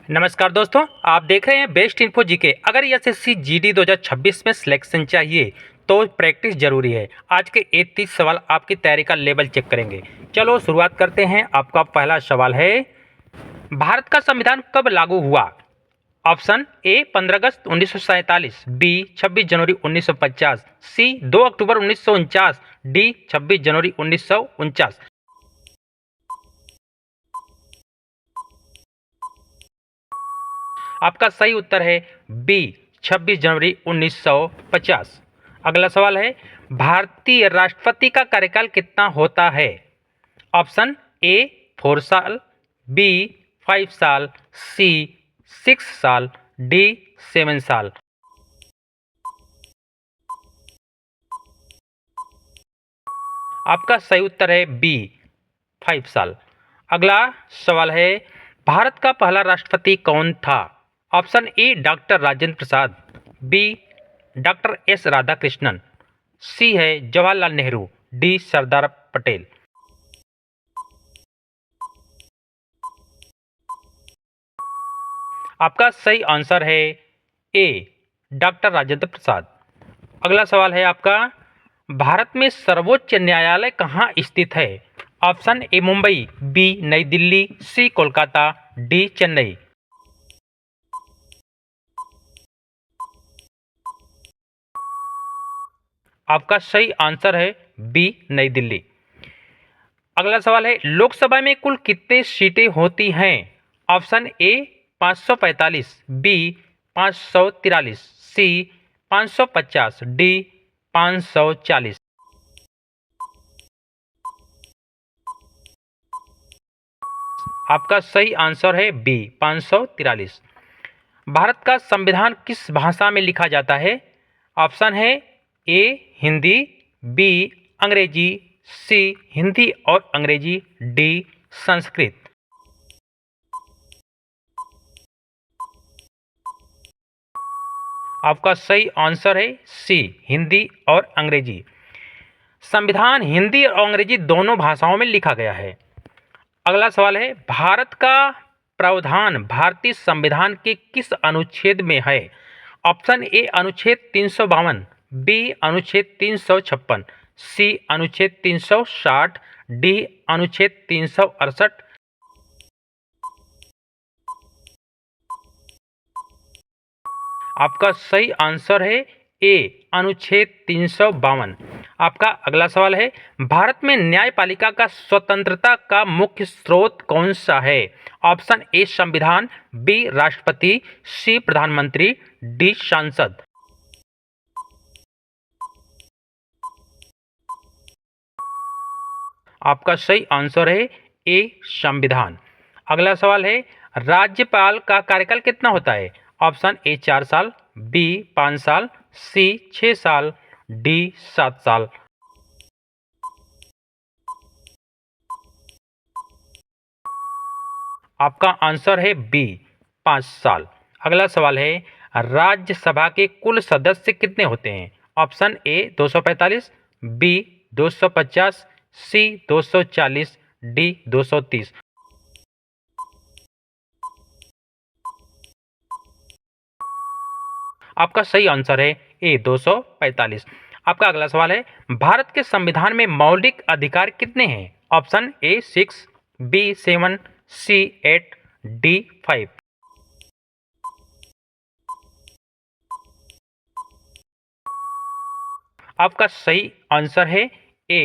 नमस्कार दोस्तों, आप देख रहे हैं बेस्ट इन्फो जीके। अगर एसएससी जीडी 2026 में सिलेक्शन चाहिए तो प्रैक्टिस जरूरी है। आज के 30 सवाल आपकी तैयारी का लेवल चेक करेंगे। चलो शुरुआत करते हैं। आपका पहला सवाल है, भारत का संविधान कब लागू हुआ? ऑप्शन ए 15 अगस्त 1947, बी 26 जनवरी 1950, सी 2 अक्टूबर 1949, डी 26 जनवरी 1949। आपका सही उत्तर है बी 26 जनवरी 1950। अगला सवाल है, भारतीय राष्ट्रपति का कार्यकाल कितना होता है? ऑप्शन ए 4 साल, बी 5 साल, सी 6 साल, डी 7 साल। आपका सही उत्तर है बी 5 साल। अगला सवाल है, भारत का पहला राष्ट्रपति कौन था? Option A doctor Rajendra Prasad, B doctor S Radhakrishnan, C है जवाहरलाल नेहरू, डी सरदार पटेल। आपका सही आंसर है ए डॉक्टर राजेंद्र प्रसाद। अगला सवाल है आपका, भारत में सर्वोच्च न्यायालय कहाँ स्थित है? ऑप्शन ए मुंबई, बी नई दिल्ली, सी कोलकाता, डी चेन्नई। आपका सही आंसर है बी नई दिल्ली। अगला सवाल है, लोकसभा में कुल कितने सीटें होती हैं? Option A 545, B 543, C 550, D 540। आपका सही आंसर है बी 543। भारत का संविधान किस भाषा में लिखा जाता है? ऑप्शन है ए हिंदी, बी अंग्रेजी, सी हिंदी और अंग्रेजी, डी संस्कृत। आपका सही आंसर है सी हिंदी और अंग्रेजी। संविधान हिंदी और अंग्रेजी दोनों भाषाओं में लिखा गया है। अगला सवाल है, भारत का प्रावधान भारतीय संविधान के किस अनुच्छेद में है? ऑप्शन ए अनुच्छेद 352, बी अनुच्छेद 356, सी अनुच्छेद 360, डी अनुच्छेद 368। आपका सही आंसर है ए अनुच्छेद 352। आपका अगला सवाल है, भारत में न्यायपालिका का स्वतंत्रता का मुख्य स्रोत कौन सा है? ऑप्शन ए संविधान, बी राष्ट्रपति, सी प्रधानमंत्री, डी सांसद। आपका सही आंसर है ए संविधान। अगला सवाल है, राज्यपाल का कार्यकाल कितना होता है? ऑप्शन ए 4 साल, बी 5 साल, सी 6 साल, डी 7 साल। आपका आंसर है बी 5 साल। अगला सवाल है, राज्यसभा के कुल सदस्य कितने होते हैं? Option A 245, B 250, C 240, D 230। आपका सही आंसर है ए 245। आपका अगला सवाल है, भारत के संविधान में मौलिक अधिकार कितने हैं? Option A 6, B 7, C 8, D 5। आपका सही आंसर है ए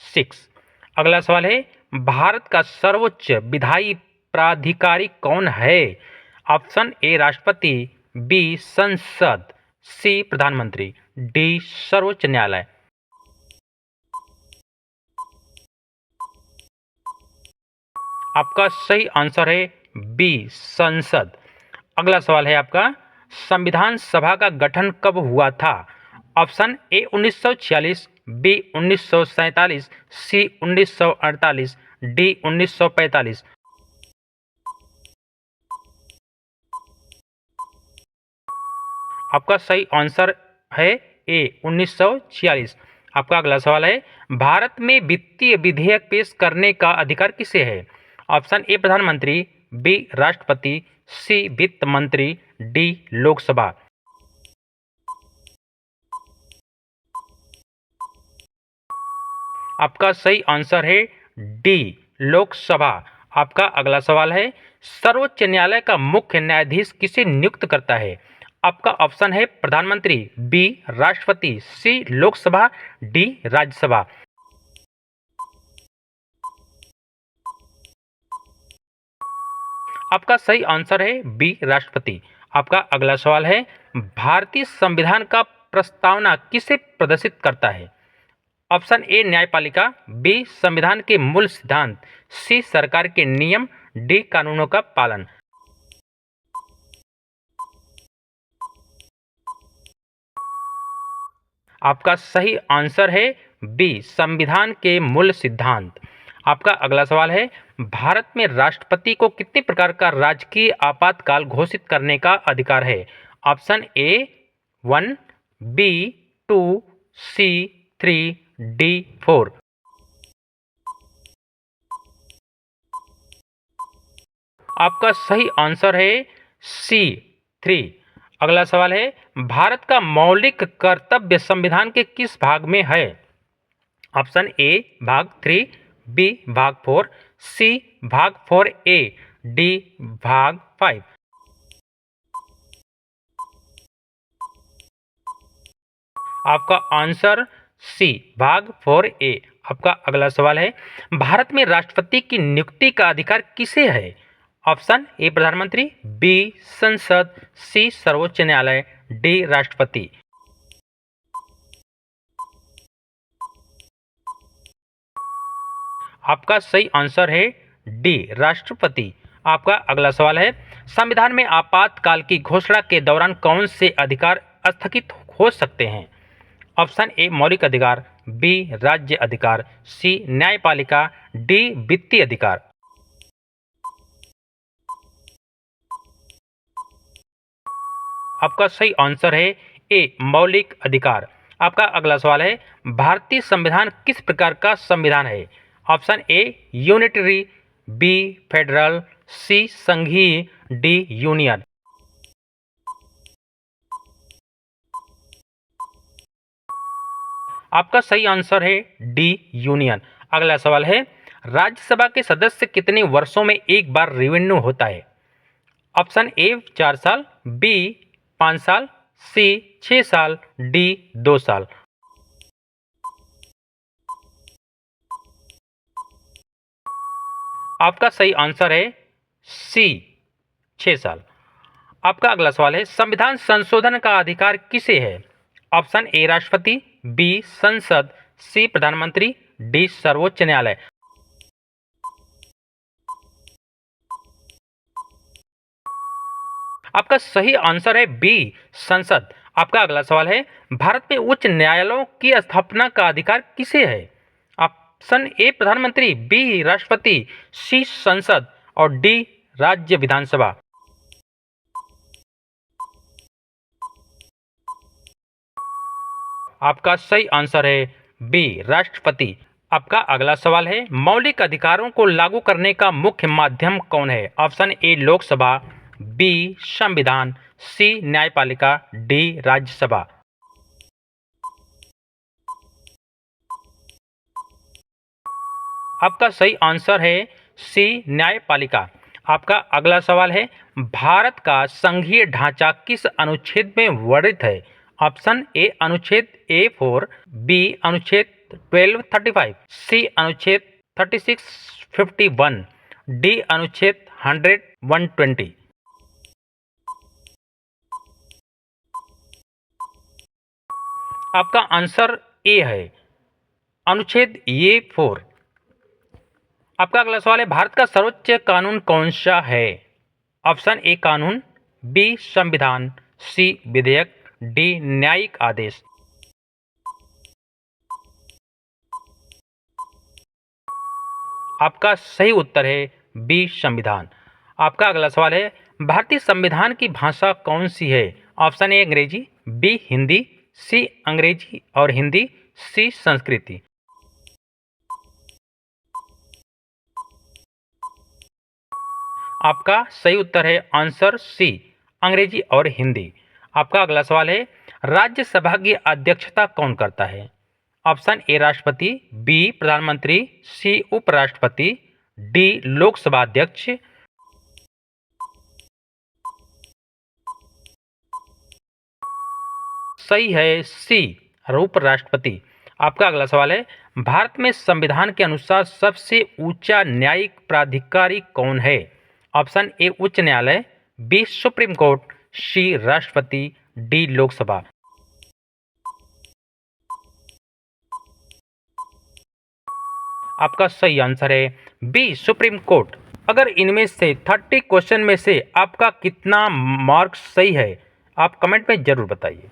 6। अगला सवाल है, भारत का सर्वोच्च विधायी प्राधिकारी कौन है? ऑप्शन ए राष्ट्रपति, बी संसद, सी प्रधानमंत्री, डी सर्वोच्च न्यायालय। आपका सही आंसर है बी संसद। अगला सवाल है आपका, संविधान सभा का गठन कब हुआ था? Option A 1946, B 1947, C 1948, D 1945। आपका सही आंसर है ए 1946। आपका अगला सवाल है, भारत में वित्तीय विधेयक पेश करने का अधिकार किसे है? ऑप्शन ए प्रधानमंत्री, बी राष्ट्रपति, सी वित्त मंत्री, डी लोकसभा। आपका सही आंसर है डी लोकसभा। आपका अगला सवाल है, सर्वोच्च न्यायालय का मुख्य न्यायाधीश किसे नियुक्त करता है? आपका ऑप्शन है प्रधानमंत्री, बी राष्ट्रपति, सी लोकसभा, डी राज्यसभा। आपका सही आंसर है बी राष्ट्रपति। आपका अगला सवाल है, भारतीय संविधान का प्रस्तावना किसे प्रदर्शित करता है? ऑप्शन ए न्यायपालिका, बी संविधान के मूल सिद्धांत, सी सरकार के नियम, डी कानूनों का पालन। आपका सही आंसर है बी संविधान के मूल सिद्धांत। आपका अगला सवाल है, भारत में राष्ट्रपति को कितने प्रकार का राजकीय आपातकाल घोषित करने का अधिकार है? Option A 1, B 2, C 3, D 4। आपका सही आंसर है सी 3। अगला सवाल है, भारत का मौलिक कर्तव्य संविधान के किस भाग में है? ऑप्शन ए भाग 3, बी भाग 4, सी भाग 4A, डी भाग 5। आपका आंसर सी भाग 4A। आपका अगला सवाल है, भारत में राष्ट्रपति की नियुक्ति का अधिकार किसे है? ऑप्शन ए प्रधानमंत्री, बी संसद, सी सर्वोच्च न्यायालय, डी राष्ट्रपति। आपका सही आंसर है डी राष्ट्रपति। आपका अगला सवाल है, संविधान में आपातकाल की घोषणा के दौरान कौन से अधिकार स्थगित हो सकते हैं? ऑप्शन ए मौलिक अधिकार, बी राज्य अधिकार, सी न्यायपालिका, डी वित्तीय अधिकार। आपका सही आंसर है ए मौलिक अधिकार। आपका अगला सवाल है, भारतीय संविधान किस प्रकार का संविधान है? Option A unitary, B federal, सी संघीय, डी यूनियन। आपका सही आंसर है डी यूनियन। अगला सवाल है, राज्यसभा के सदस्य कितने वर्षों में एक बार रिन्यू होता है? ऑप्शन ए 4 साल, बी 5 साल, सी 6 साल, डी 2 साल। आपका सही आंसर है सी 6 साल। आपका अगला सवाल है, संविधान संशोधन का अधिकार किसे है? ऑप्शन ए राष्ट्रपति, बी संसद, सी प्रधानमंत्री, डी सर्वोच्च न्यायालय। आपका सही आंसर है बी संसद। आपका अगला सवाल है, भारत में उच्च न्यायालयों की स्थापना का अधिकार किसे है? ऑप्शन ए प्रधानमंत्री, बी राष्ट्रपति, सी संसद और डी राज्य विधानसभा। आपका सही आंसर है बी राष्ट्रपति। आपका अगला सवाल है, मौलिक अधिकारों को लागू करने का मुख्य माध्यम कौन है? ऑप्शन ए लोकसभा, बी संविधान, सी न्यायपालिका, डी राज्यसभा। आपका सही आंसर है सी न्यायपालिका। आपका अगला सवाल है, भारत का संघीय ढांचा किस अनुच्छेद में वर्णित है? ऑप्शन ए अनुच्छेद A4, बी अनुच्छेद 1235, सी अनुच्छेद 3651, डी अनुच्छेद 100-120। आपका आंसर ए है अनुच्छेद A4। आपका अगला सवाल है, भारत का सर्वोच्च कानून कौन सा है? ऑप्शन ए कानून, बी संविधान, सी विधेयक, डी न्यायिक आदेश। आपका सही उत्तर है बी संविधान। आपका अगला सवाल है, भारतीय संविधान की भाषा कौन सी है? ऑप्शन ए अंग्रेजी, बी हिंदी, सी अंग्रेजी और हिंदी, सी संस्कृति। आपका सही उत्तर है आंसर सी, अंग्रेजी और हिंदी। आपका अगला सवाल है, राज्यसभा की अध्यक्षता कौन करता है? ऑप्शन ए राष्ट्रपति, बी प्रधानमंत्री, सी उपराष्ट्रपति, डी लोकसभा अध्यक्ष। सही है सी, उपराष्ट्रपति। आपका अगला सवाल है, भारत में संविधान के अनुसार सबसे ऊंचा न्यायिक प्राधिकारी कौन है? ऑप्शन ए उच्च न्यायालय, बी सुप्रीम कोर्ट, सी राष्ट्रपति, डी लोकसभा। आपका सही आंसर है बी सुप्रीम कोर्ट। अगर इनमें से 30 क्वेश्चन में से आपका कितना मार्क्स सही है, आप कमेंट में जरूर बताइए।